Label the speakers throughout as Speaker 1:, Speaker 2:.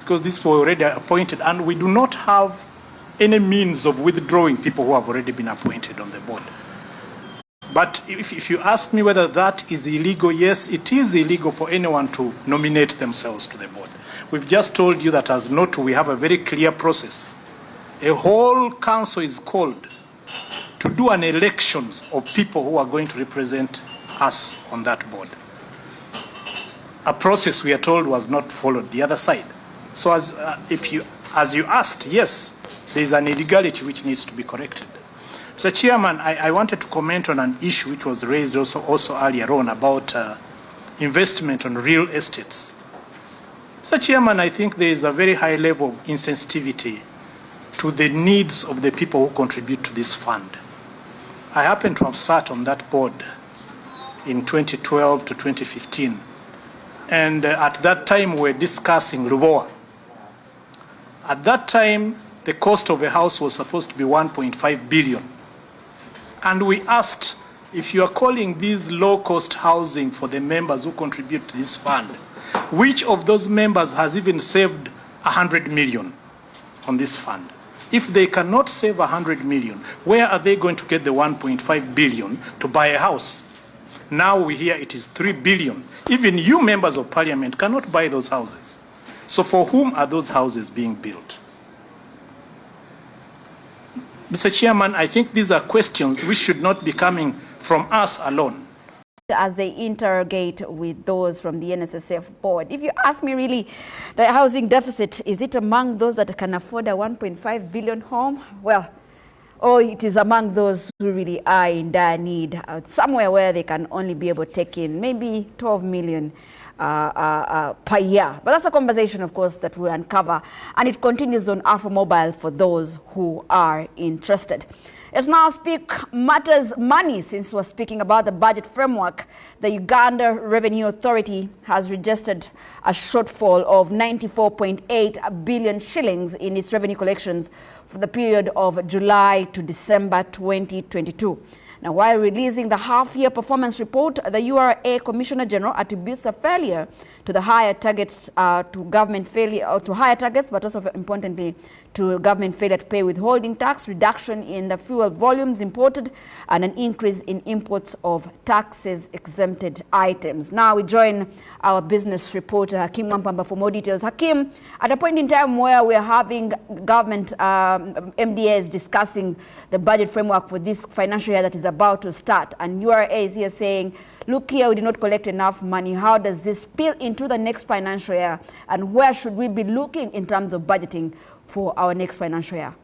Speaker 1: because these were already appointed, and we do not have any means of withdrawing people who have already been appointed on the board. But if you ask me whether that is illegal, yes, it is illegal for anyone to nominate themselves to the board. We've just told you that as NOTU, we have a very clear process. A whole council is called to do an election of people who are going to represent us on that board. A process we are told was not followed the other side. So as you asked, yes, there is an illegality which needs to be corrected. Mr. Chairman, I wanted to comment on an issue which was raised also earlier on about investment on real estates. Mr. Chairman, I think there is a very high level of insensitivity to the needs of the people who contribute to this fund. I happen to have sat on that board in 2012 to 2015. And at that time, we were discussing Lubowa. At that time, the cost of a house was supposed to be 1.5 billion. And we asked, if you are calling these low-cost housing for the members who contribute to this fund, which of those members has even saved 100 million on this fund? If they cannot save 100 million, where are they going to get the 1.5 billion to buy a house? Now we hear it is 3 billion. Even you members of parliament cannot buy those houses. So for whom are those houses being built? Mr. Chairman, I think these are questions which should not be coming from us alone.
Speaker 2: As they interrogate with those from the NSSF board, if you ask me really, the housing deficit, is it among those that can afford a 1.5 billion home? Well, or it is among those who really are in dire need, somewhere where they can only be able to take in maybe 12 million per year. But that's a conversation, of course, that we'll uncover. And it continues on Afro Mobile for those who are interested. Let's now speak matters money. Since we're speaking about the budget framework, the Uganda Revenue Authority has registered a shortfall of 94.8 billion shillings in its revenue collections for the period of July to December 2022. Now, while releasing the half-year performance report, the URA Commissioner General attributes a failure to the higher targets to government failure, to higher targets, but also importantly to government failure to pay withholding tax, reduction in the fuel volumes imported, and an increase in imports of taxes exempted items. Now we join our business reporter Hakim Wampamba for more details. Hakim, at a point in time where we're having government MDAs discussing the budget framework for this financial year that is about to start, and URA is here saying, look here, we did not collect enough money. How does this spill into the next financial year? And where should we be looking in terms of budgeting for our next financial year?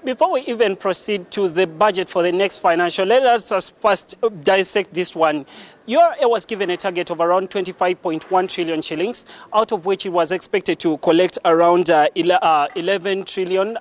Speaker 3: Before we even proceed to the budget for the next financial, let us just first dissect this one. URA was given a target of around 25.1 trillion shillings, out of which it was expected to collect around 11 trillion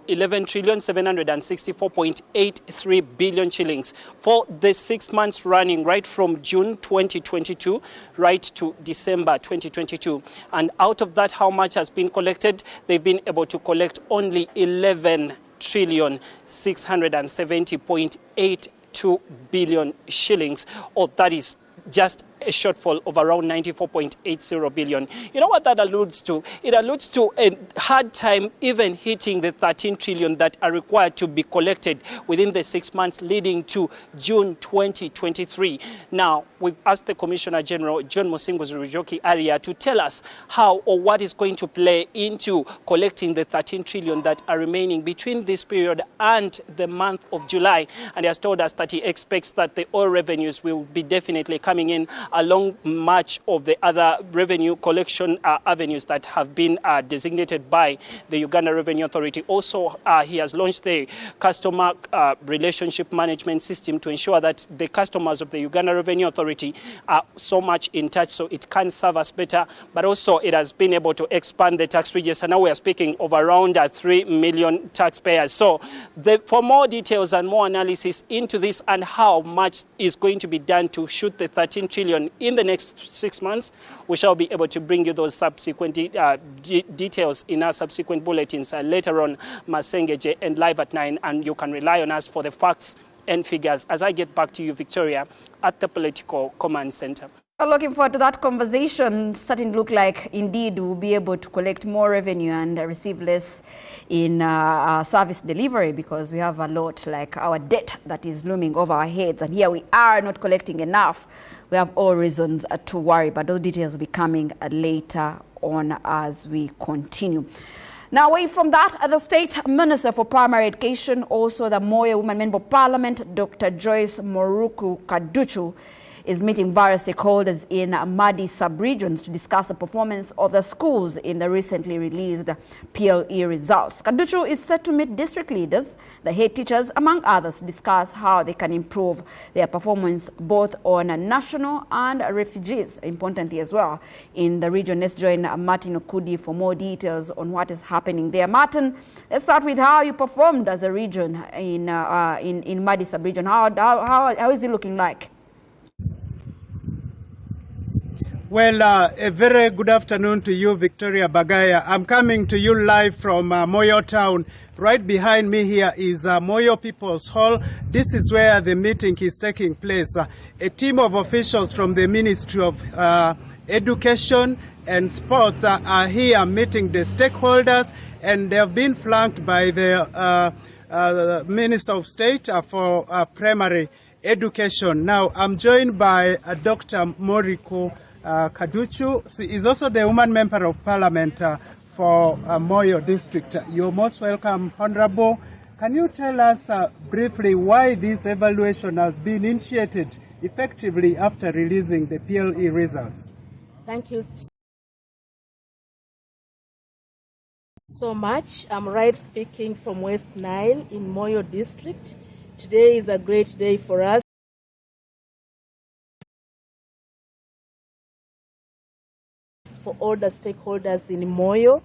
Speaker 3: 764.83 billion shillings for the 6 months running right from June 2022 right to December 2022. And out of that, how much has been collected? They've been able to collect only 11 trillion 670.82 billion shillings, or that is just a shortfall of around 94.80 billion. You know what that alludes to? It alludes to a hard time even hitting the 13 trillion that are required to be collected within the 6 months leading to June 2023. Now, we've asked the Commissioner General, John Musinguzi Rujoki area, to tell us how or what is going to play into collecting the 13 trillion that are remaining between this period and the month of July. And he has told us that he expects that the oil revenues will be definitely coming in along much of the other revenue collection avenues that have been designated by the Uganda Revenue Authority. Also, he has launched the customer relationship management system to ensure that the customers of the Uganda Revenue Authority are so much in touch so it can serve us better. But also, it has been able to expand the tax register. Now we are speaking of around 3 million taxpayers. So for more details and more analysis into this and how much is going to be done to shoot the 13 trillion in the next 6 months, we shall be able to bring you those subsequent details in our subsequent bulletins later on, Masengeje and Live at 9, and you can rely on us for the facts and figures as I get back to you, Victoria, at the Political Command Center.
Speaker 2: Looking forward to that conversation. Certainly look like indeed we'll be able to collect more revenue and receive less in service delivery, because we have a lot like our debt that is looming over our heads, and here we are not collecting enough. We have all reasons to worry, but those details will be coming later on as we continue. Now, away from that, the State Minister for Primary Education, also the Moyo Women Member of Parliament, Dr. Joyce Moruku Kaduchu, is meeting various stakeholders in Madi sub-regions to discuss the performance of the schools in the recently released PLE results. Kaduchu is set to meet district leaders, the head teachers, among others, to discuss how they can improve their performance both on national and refugees, importantly as well, in the region. Let's join Martin Okudi for more details on what is happening there. Martin, let's start with how you performed as a region in Madi sub-region. How is it looking like?
Speaker 4: Well, a very good afternoon to you, Victoria Bagaya. I'm coming to you live from Moyo town. Right behind me here is Moyo People's Hall. This is where the meeting is taking place. A team of officials from the Ministry of Education and Sports are here meeting the stakeholders, and they have been flanked by the Minister of State for Primary Education. Now, I'm joined by Dr. Moriko Kaduchu. She is also the woman member of parliament for Moyo district. You're most welcome, Honorable. Can you tell us briefly why this evaluation has been initiated effectively after releasing the PLE results?
Speaker 5: Thank you so much. I'm right speaking from West Nile in Moyo district. Today is a great day for us. For all the stakeholders in Moyo,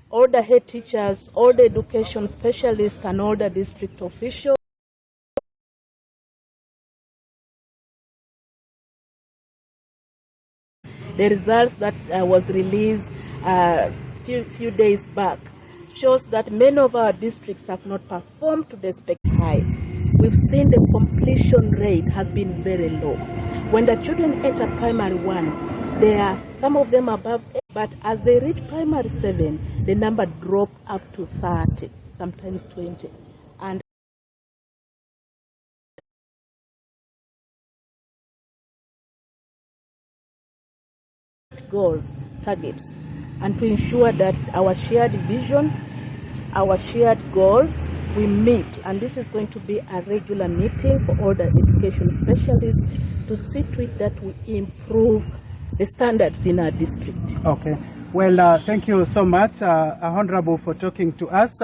Speaker 5: all the head teachers, all the education specialists, and all the district officials. The results that was released few days back shows that many of our districts have not performed to the expected high. We've seen the completion rate has been very low. When the children enter primary 1, there are some of them above 8, but as they reach primary 7, the number dropped up to 30, sometimes 20. And goals, targets, and to ensure that our shared vision, our shared goals, we meet. And this is going to be a regular meeting for all the education specialists to see to it that we improve the standards in our district.
Speaker 4: Okay. Well, thank you so much, Honorable, for talking to us.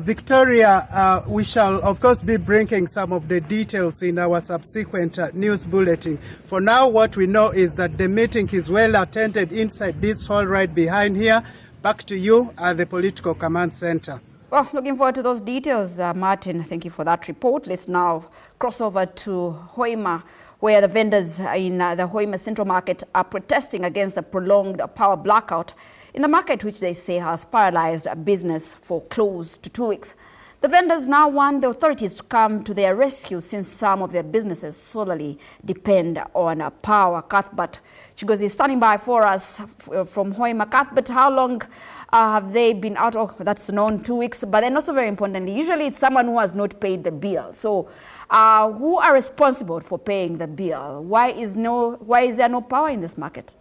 Speaker 4: Victoria, we shall, of course, be bringing some of the details in our subsequent news bulletin. For now, what we know is that the meeting is well attended inside this hall right behind here. Back to you at the Political Command Center.
Speaker 2: Well, looking forward to those details, Martin. Thank you for that report. Let's now cross over to Hoima, where the vendors in the Hoima Central Market are protesting against a prolonged power blackout in the market, which they say has paralyzed business for close to 2 weeks. The vendors now want the authorities to come to their rescue, since some of their businesses solely depend on power. Cuthbert Chigozi is standing by for us from Hoima. Cuthbert, how long have they been out? Oh, that's known, 2 weeks. But then also very importantly, usually it's someone who has not paid the bill. So who are responsible for paying the bill? Why is there no power in this market?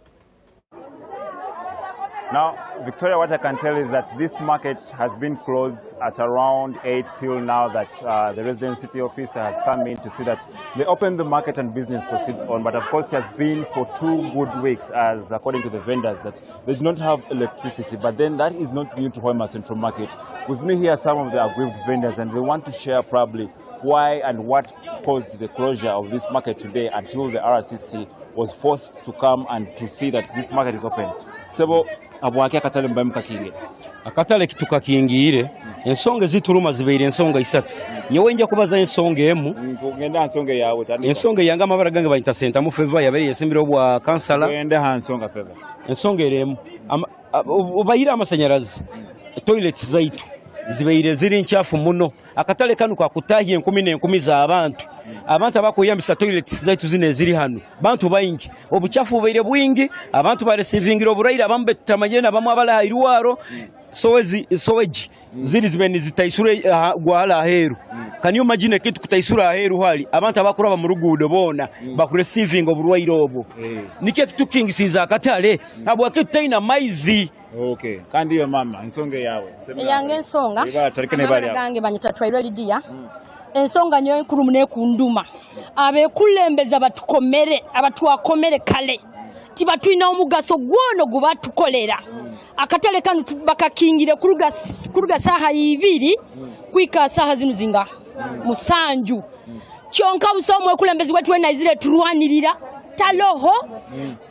Speaker 6: Now, Victoria, what I can tell is that this market has been closed at around 8 till now that the resident city officer has come in to see that they open the market and business proceeds on. But of course, it has been for 2 good weeks, as according to the vendors, that they do not have electricity. But then that is not new to Hoima Central Market. With me here, some of the aggrieved vendors, and they want to share probably why and what caused the closure of this market today until the RCC was forced to come and to see that this market is open. So, abwaki akatale mbamu kakingira akatale kituka kingire ensonga zituluma zibeire ensonga 3 nyewe nja kubaza ensonga emu ngenda nsonga yawe tandi ensonga yanga amabara gange bayita center mu favor yabere yesimbiro bwa kansala ngende ha nsonga favor ensonga eremu obayira amasanyarazi toilet zaitu zibeire ziri nchafu muno akatale kanu kwa kutahiye 10 za abantu
Speaker 7: abantu abakuyambisa toilets zaitu zine ziri hano bantu bayingi obuchafu bubaire bwingi abantu ba receiving oburaire abambe tutamanyena bamwe abala irwaro soweji ziri zibeni zitaisure gwala heru can you imagine kintu kutaisura heru hali abantu abakuraba mu rugudo bona baku receiving oburwaire obwo nike kitu kingisiza katale abwa kitu taina maizi.
Speaker 6: Okay, kandi iyo mama ensonga yawe
Speaker 8: yange ensonga
Speaker 6: tarekene bali
Speaker 8: gange banyitwa Lydia ensonga nyo enkuru mune kunduma abekulembeza batukomere abatwakomere kale tibatwina omugaso gwono gubatukolera akatale kanu bakakingire kuruga saha 2 kwika saha zinu zinga musanju kyonka busomwe kulembezi wetu wena izire turwanirira taloho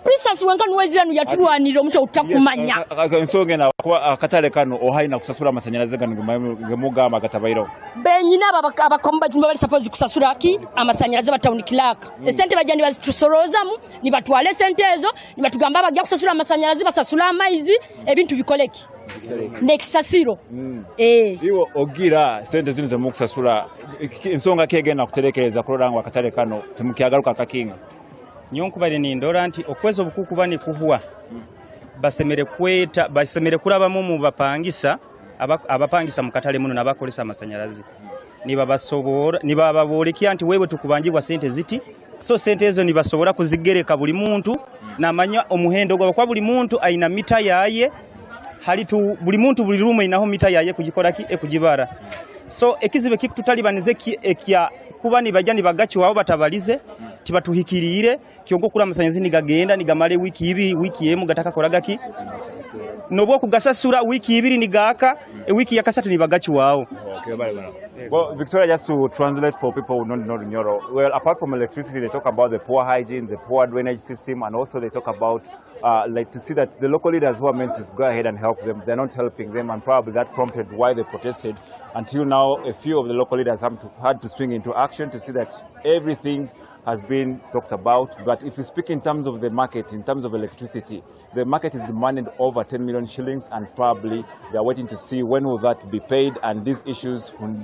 Speaker 8: prisas wenka nuwezira yatulwanirira omucho utakumanya
Speaker 6: ensonga na akatale kanu ohaina kusasura amasanyalaze ganu ngemugamba katabairo
Speaker 8: benyina abakomba bali suppose kusasura ki amasanyalaze batawunikilaka esente bajani bazitusorozamu ni batwale sente ezo ni batugamba bagya kusasura amasanyalaze basasula amaizi ebintu bikoleki nekisasiro
Speaker 6: iwo ogira sente zinu ze mukusasura ensonga kegena kuterekereza kuroranga akatale kano temukyagaruka kakinga
Speaker 7: nyonku bali nindora nti okwezo obukukubani kuhuwa basemere kuraba mu bapangisa abapangisa mu katale muno nabakolesa amasanyalazi nibababolekia nti wewe tukubangibwa sente ziti so sente ezo nibasobora kuzigereka buli muntu namanya omuhendo gwa kwa buli muntu aina mita yaye halitu buli muntu buli rumo inaho mita yaye kugikoraki ekugibara so ekizibe kikututalibaneze ekya kubani bajani bagachi wao batabalize tibatuhikirire kyongo kula amasanyalazi nigagenda nigamale wiki 2 wiki emu gataka koragaki nobo kugasasura wiki 2 nigaka wiki ya kasatu nibagachi wao.
Speaker 6: Well, Victoria, just to translate for people who don't know Nyoro, well, apart from electricity, they talk about the poor hygiene, the poor drainage system, and also they talk about like to see that the local leaders who are meant to go ahead and help them, they're not helping them, and probably that prompted why they protested. Until now, a few of the local leaders had to swing into action to see that everything has been talked about. But if you speak in terms of the market, in terms of electricity, the market is demanding over 10 million shillings, and probably they are waiting to see when will that be paid, and these issues will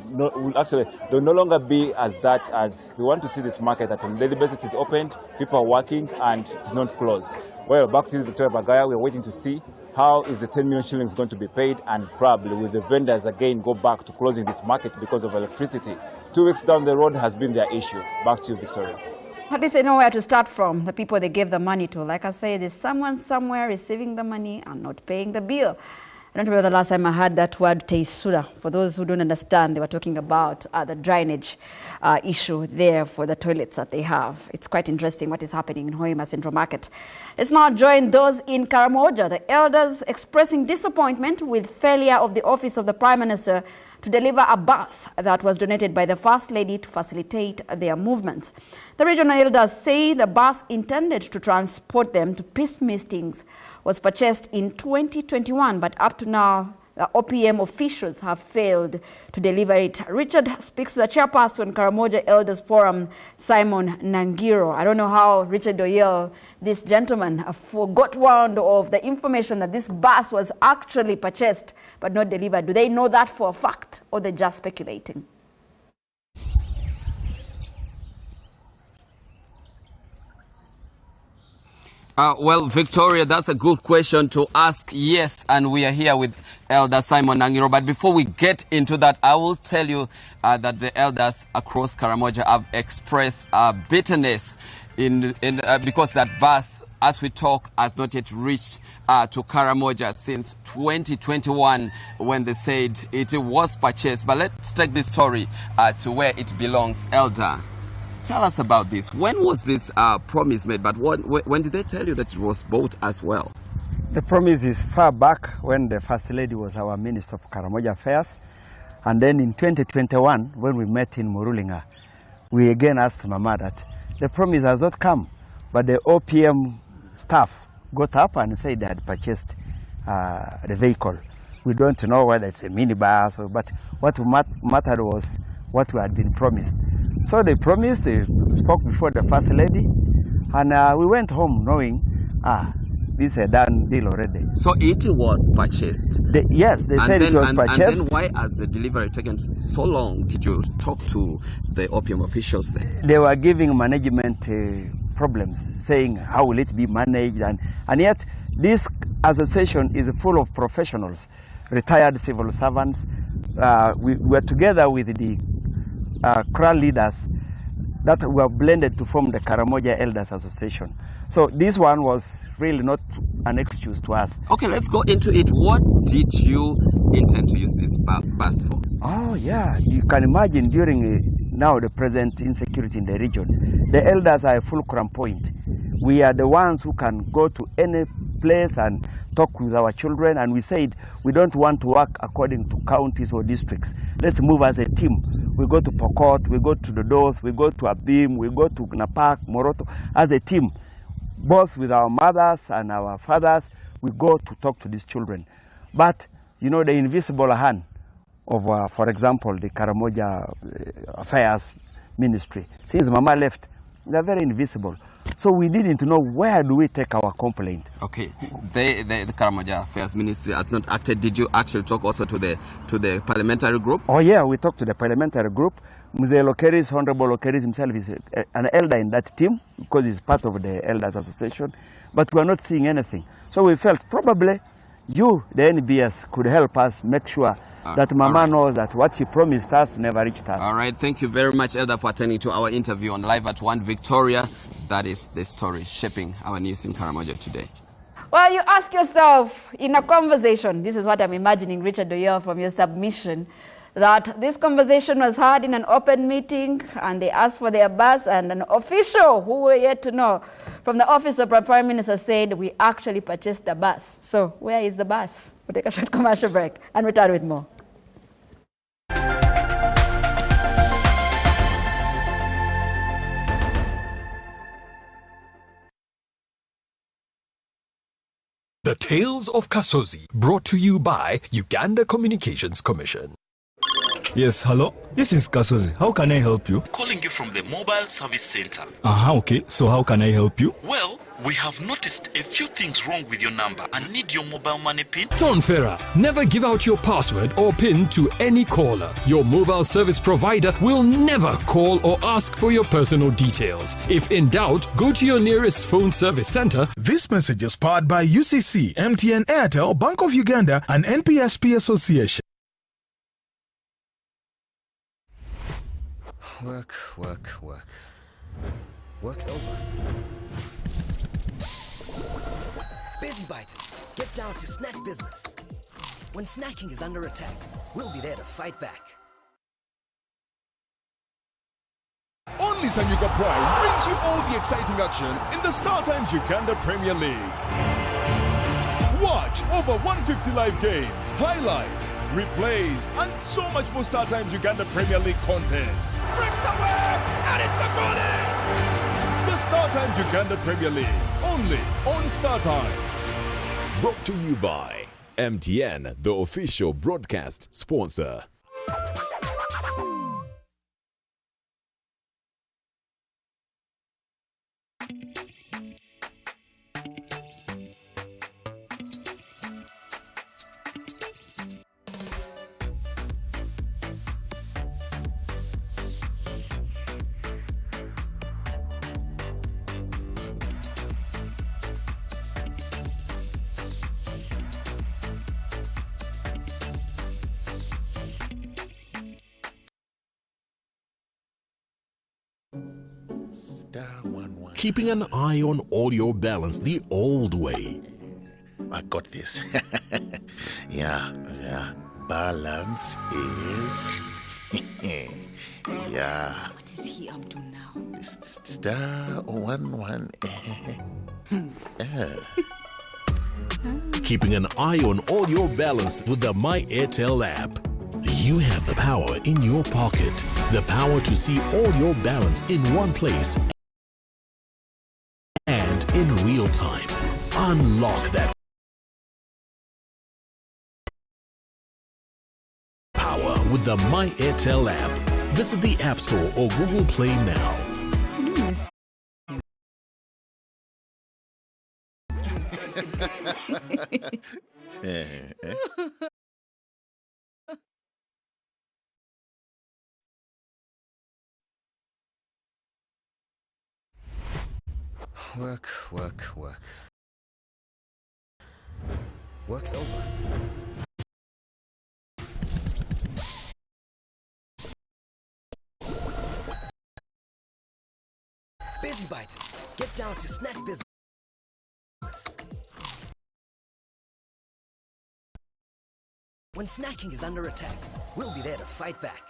Speaker 6: no longer be as that, as we want to see this market that on a daily basis is opened, people are working, and it's not closed. Well, back to Victoria Bagaya, we're waiting to see how is the 10 million shillings going to be paid, and probably will the vendors again go back to closing this market because of electricity. 2 weeks down the road has been their issue. Back to you, Victoria.
Speaker 2: At least they know where to start from, the people they gave the money to. Like I say, there's someone somewhere receiving the money and not paying the bill. I don't remember the last time I heard that word teisura. For those who don't understand, they were talking about the drainage issue there for the toilets that they have. It's quite interesting what is happening in Hoima Central Market. Let's now join those in Karamoja, the elders expressing disappointment with failure of the Office of the Prime Minister to deliver a bus that was donated by the First Lady to facilitate their movements. The regional elders say the bus intended to transport them to peace meetings was purchased in 2021, but up to now, the OPM officials have failed to deliver it. Richard speaks to the chairperson, Karamoja Elders Forum, Simon Nangiro. I don't know how Richard Doyle, this gentleman, forgot one of the information that this bus was actually purchased but not delivered. Do they know that for a fact, or they're just speculating?
Speaker 9: Well, Victoria, that's a good question to ask. Yes, and we are here with Elder Simon Nangiro. But before we get into that, I will tell you that the elders across Karamoja have expressed bitterness because that bus, as we talk, has not yet reached to Karamoja since 2021 when they said it was purchased. But let's take this story to where it belongs. Elder, tell us about this. When was this promise made? But when did they tell you that it was bought as well?
Speaker 10: The promise is far back when the First Lady was our Minister of Karamoja Affairs. And then in 2021, when we met in Murulinga, we again asked Mama that the promise has not come. But the OPM staff got up and said they had purchased the vehicle. We don't know whether it's a minibus, but what mattered was what we had been promised. So they promised, they spoke before the First Lady, and we went home knowing This is a done deal already.
Speaker 9: So it was purchased?
Speaker 10: Yes, they said it was purchased.
Speaker 9: And then why has the delivery taken so long? Did you talk to the opium officials there?
Speaker 10: They were giving management problems, saying how will it be managed, and yet this association is full of professionals, retired civil servants. We were together with the crowd leaders that were blended to form the Karamoja Elders Association. So this one was really not an excuse to us.
Speaker 9: Okay, let's go into it. What did you intend to use this bus for?
Speaker 10: Oh yeah, you can imagine during now the present insecurity in the region, the elders are a fulcrum point. We are the ones who can go to any place and talk with our children, and we said we don't want to work according to counties or districts. Let's move as a team. We go to Pokot, we go to Dodos, we go to Abim, we go to Napak, Moroto, as a team, both with our mothers and our fathers. We go to talk to these children. But, you know, the invisible hand of, for example, the Karamoja Affairs Ministry, since Mama left, they're very invisible. So we didn't know where do we take our complaint.
Speaker 9: Okay, the Karamoja Affairs Ministry has not acted. Did you actually talk also to the parliamentary group?
Speaker 10: Oh yeah, we talked to the parliamentary group. Mzee Lokeris, Honorable Lokeris himself is an elder in that team because he's part of the Elders Association. But we are not seeing anything. So we felt probably you, the NBS, could help us make sure that Mama knows that what she promised us never reached us.
Speaker 9: All right, thank you very much, Elder, for attending to our interview on Live at 1 Victoria. That is the story shaping our news in Karamoja today.
Speaker 2: Well, you ask yourself in a conversation, this is what I'm imagining, Richard Doyle, from your submission, that this conversation was had in an open meeting and they asked for their bus, and an official who were yet to know from the office of the Prime Minister said, we actually purchased the bus. So where is the bus? We'll take a short commercial break and return with more.
Speaker 11: The Tales of Kasozi, brought to you by Uganda Communications Commission.
Speaker 12: Yes, hello? This is Kasozi. How can I help you?
Speaker 13: Calling you from the mobile service center.
Speaker 12: Okay. So how can I help you?
Speaker 13: Well, we have noticed a few things wrong with your number and need your mobile money PIN.
Speaker 11: Don Ferrer, never give out your password or PIN to any caller. Your mobile service provider will never call or ask for your personal details. If in doubt, go to your nearest phone service center.
Speaker 14: This message is powered by UCC, MTN, Airtel, Bank of Uganda, and NPSP Association.
Speaker 15: Work. Work's over. Busy biters, get down to snack business. When snacking is under attack, we'll be there to fight back.
Speaker 14: Only Sanyuka Prime brings you all the exciting action in the StarTimes Uganda Premier League. Watch over 150 live games, highlights, replays, and so much more StarTimes Uganda Premier League content. Brings the win, and it's a goal in! The StarTimes Uganda Premier League, only on StarTimes.
Speaker 16: Brought to you by MTN, the official broadcast sponsor.
Speaker 17: Keeping an eye on all your balance the old way.
Speaker 18: I got this. Yeah. Balance is... Yeah.
Speaker 19: What is he up to now?
Speaker 18: *11.
Speaker 17: Keeping an eye on all your balance with the My Airtel app. You have the power in your pocket. The power to see all your balance in one place and in real time. Unlock that power with the My Airtel app. Visit the App Store or Google Play now.
Speaker 15: Work, work, work. Work's over. Busy Biter. Get down to snack business. When snacking is under attack, we'll be there to fight back.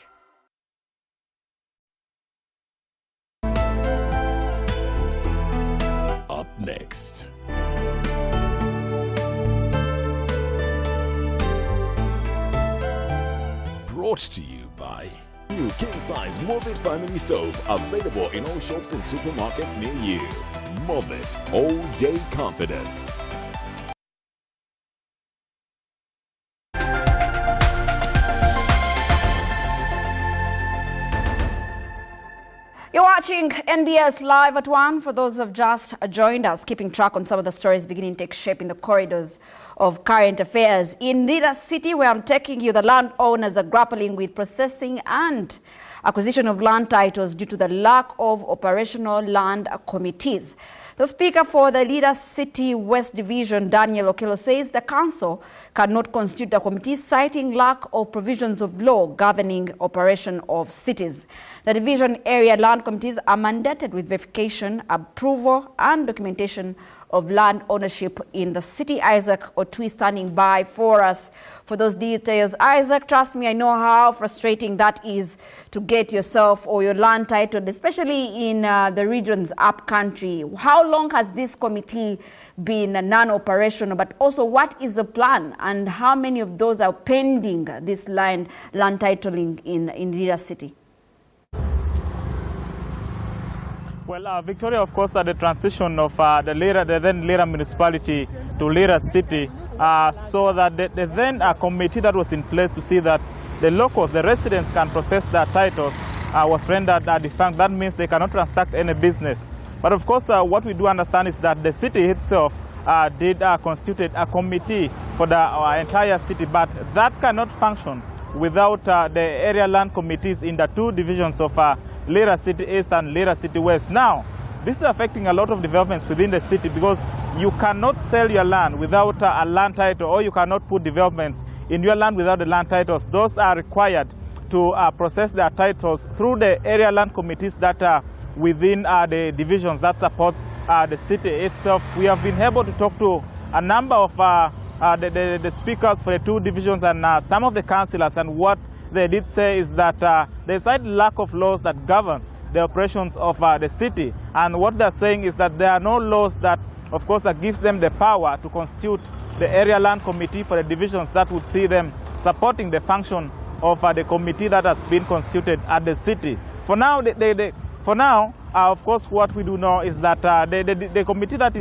Speaker 16: Up next. Brought to you by new king-size Movit family soap, available in all shops and supermarkets near you. Movit, all-day confidence.
Speaker 2: You're watching Nbs Live at 1. For those who have just joined us, keeping track on some of the stories beginning to take shape in the corridors of current affairs. In Lira City, where I'm taking you, the landowners are grappling with processing and acquisition of land titles due to the lack of operational land committees. The Speaker for the Lira City West Division, Daniel Okello, says the council cannot constitute a committee, citing lack of provisions of law governing operation of cities. The division area land committees are mandated with verification, approval, and documentation of land ownership in the city. Isaac Otui standing by for us for those details. Isaac, trust me, I know how frustrating that is to get yourself or your land titled, especially in the regions up country. How long has this committee been non-operational, but also what is the plan and how many of those are pending this land titling in Lira City?
Speaker 19: Well, Victoria, of course, the transition of the then Lira municipality to Lira City, so that the then committee that was in place to see that the locals, the residents, can process their titles was rendered defunct. That means they cannot transact any business. But of course, what we do understand is that the city itself did constitute a committee for the entire city, but that cannot function without the area land committees in the two divisions of Lira City East and Lira City West. Now, this is affecting a lot of developments within the city because you cannot sell your land without a land title, or you cannot put developments in your land without the land titles. Those are required to process their titles through the area land committees that are within the divisions that supports the city itself. We have been able to talk to a number of the speakers for the two divisions and some of the councillors, and what they did say is that there's a lack of laws that governs the operations of the city, and what they're saying is that there are no laws that, of course, that gives them the power to constitute the area land committee for the divisions that would see them supporting the function of the committee that has been constituted at the city. For now, of course, what we do know is that the committee that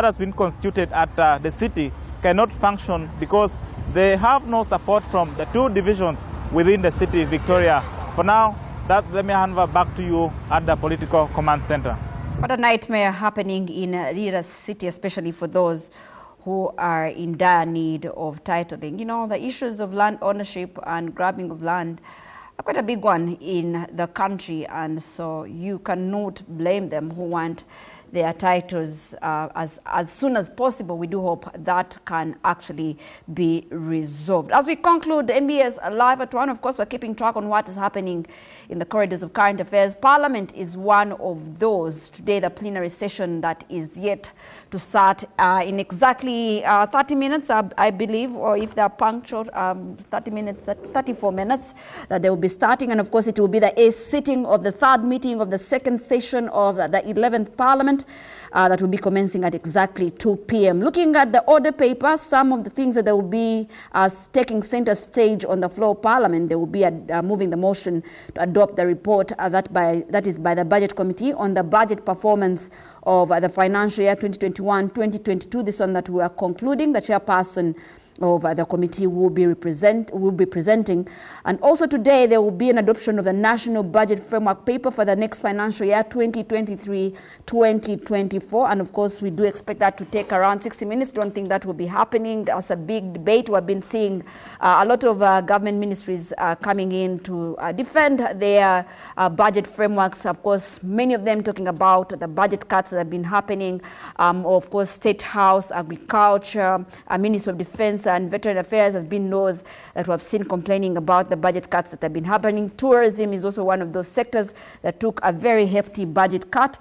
Speaker 19: has been constituted at the city cannot function because they have no support from the two divisions within the city, Victoria. For now, let me hand over back to you at the political command center.
Speaker 2: What a nightmare happening in Lira City, especially for those who are in dire need of titling. You know, the issues of land ownership and grabbing of land are quite a big one in the country, and so you cannot blame them who want their titles as soon as possible. We do hope that can actually be resolved. As we conclude Nbs Live at 1, of course, we're keeping track on what is happening in the corridors of current affairs. Parliament is one of those. Today, the plenary session that is yet to start in exactly 30 minutes, I believe, or if they're punctual, 34 minutes, that they will be starting. And of course, it will be the sitting of the third meeting of the second session of the 11th Parliament. That will be commencing at exactly 2 p.m. Looking at the order paper, some of the things that they will be taking center stage on the floor of Parliament, they will be moving the motion to adopt the report that is by the Budget Committee on the budget performance of the financial year 2021-2022. This one that we are concluding. The chairperson of the committee will be presenting. And also today there will be an adoption of the National Budget Framework paper for the next financial year 2023-2024, and of course we do expect that to take around 60 minutes. Don't think that will be happening. There's a big debate. We've been seeing a lot of government ministries coming in to defend their budget frameworks. Of course, many of them talking about the budget cuts that have been happening. Of course, State House, Agriculture, Ministry of Defense and Veteran Affairs has been those that we have seen complaining about the budget cuts that have been happening. Tourism is also one of those sectors that took a very hefty budget cut.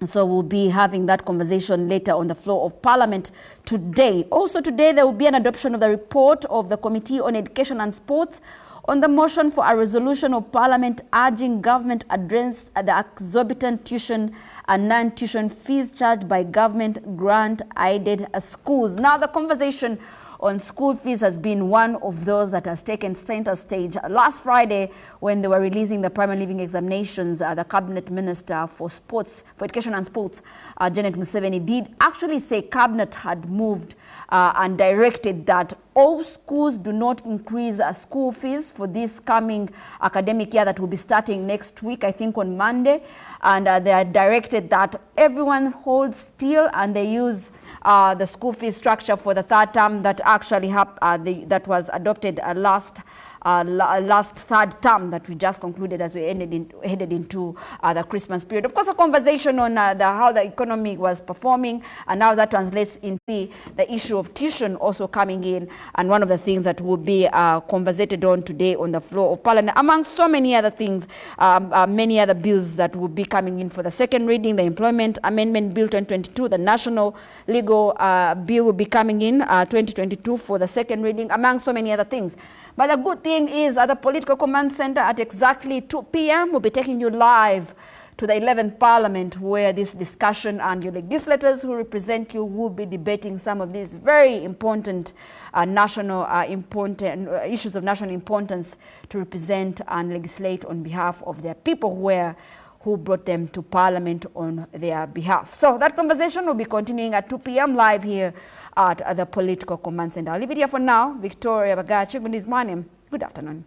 Speaker 2: So we'll be having that conversation later on the floor of Parliament today. Also today there will be an adoption of the report of the Committee on Education and Sports on the motion for a resolution of Parliament urging government address the exorbitant tuition and non-tuition fees charged by government grant-aided schools. Now the conversation on school fees has been one of those that has taken center stage. Last Friday, when they were releasing the primary living examinations, the Cabinet Minister for Education and Sports, Janet Museveni, did actually say Cabinet had moved and directed that all schools do not increase school fees for this coming academic year that will be starting next week, I think on Monday. And they are directed that everyone holds still and they use the school fee structure for the third term that actually that was adopted last third term that we just concluded as we headed into the Christmas period. Of course, a conversation on how the economy was performing and how that translates into the issue of tuition also coming in, and one of the things that will be conversated on today on the floor of Parliament, among so many other things, many other bills that will be coming in for the second reading, the Employment Amendment Bill 2022, the National Legal Bill will be coming in 2022 for the second reading, among so many other things. But the good thing is at the Political Command Center at exactly 2 p.m. we'll be taking you live to the 11th Parliament, where this discussion and your legislators who represent you will be debating some of these very important issues of national importance to represent and legislate on behalf of their people who brought them to Parliament on their behalf. So that conversation will be continuing at 2 p.m. live here at the Political Command Center. I'll leave it here for now. Victoria Bagachi, good morning. Good afternoon.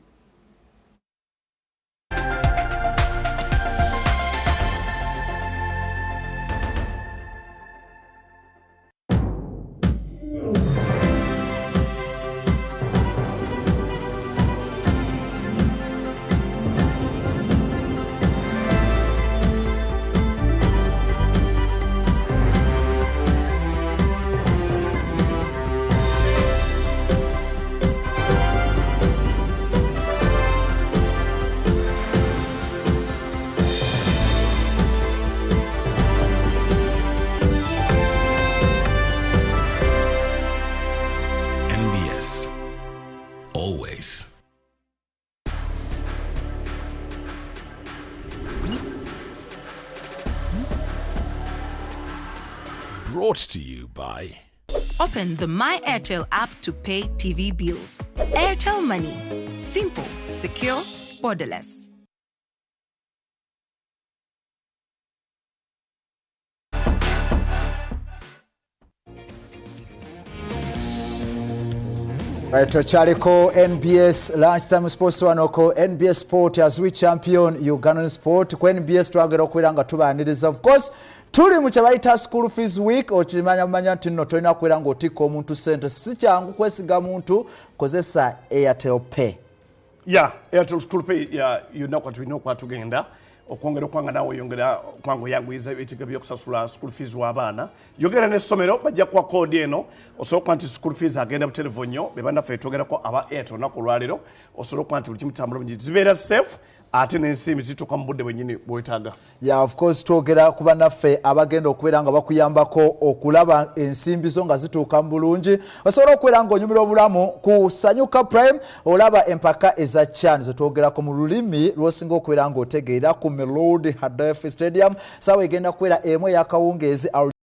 Speaker 17: Nbs. Always. Brought to you by...
Speaker 20: Open the My Airtel app to pay TV bills. Airtel Money. Simple, secure, borderless.
Speaker 21: Right, Chariko NBS lunchtime sports wanoko NBS sport as we champion Ugandan sport ku NBS twagera okwiranga tubaniriza. Of course tuli mu kyabayita school fees week okimanya nti nno tolina kwiranga otikka omuntu sente si kyangu kwesiga muntu kozesa Airtel Pay.
Speaker 22: Yeah, Airtel school pay you know what we know kwa tugenda okwongera okwanga nawe yongera kwangu yanguiza ebitika byokusasula school fees w'abaana yogera n'essomero bajja kwa code eno osobola kwanti school fees agenda mu televonyo bebanda fe togerako aba Airtel nako lwaliro osobola kwanti buli kimu tambula bungi zibeera safe ate n'ensimbi zituuka mu budde bwennyini bwetaaga.
Speaker 21: Yeah, of course twogera ku bannaffe abagenda okubeera nga bakuyambako okulaba ensimbi zo nga zituuka mu bulungi. Osobola okubeera ng'onyumira obulamu ku Sanyuka Prime olaba empaka eza CHAN ze twogerako mu lulimi lw'osinga okubeera ng'otegeera ku Melody Hadef Stadium. Sawa egenda kubeera emu ey'akawungeezi